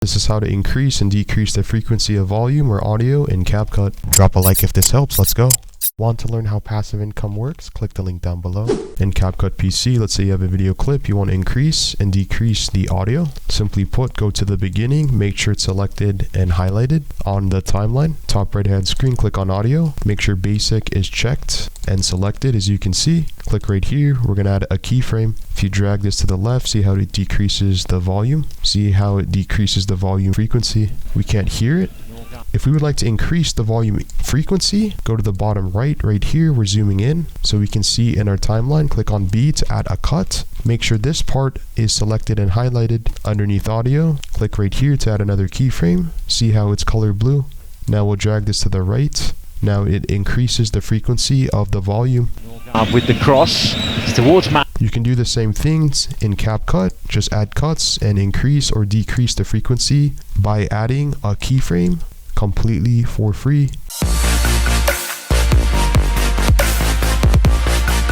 This is how to increase and decrease the frequency of volume or audio in Capcut. Drop a like if this helps. Let's go. Want to learn how passive income works? Click the link down below. In Capcut PC, let's say you have a video clip, you want to increase and decrease the audio. Simply put, go to the beginning, make sure it's selected and highlighted on the timeline. Top right hand screen, click on audio. Make sure basic is checked and selected. As you can see, click right here. We're going to add a keyframe. If you drag this to the left, see how it decreases the volume. See how it decreases the volume frequency. We can't hear it. If we would like to increase the volume frequency, go to the bottom right here. We're zooming in so we can see in our timeline. Click on B to add a cut. Make sure this part is selected and highlighted underneath audio. Click right here to add another keyframe. See how it's color blue. Now we'll drag this to the right. Now it increases the frequency of the volume. With the cross towards Matt. You can do the same things in Capcut. Just add cuts and increase or decrease the frequency by adding a keyframe completely for free.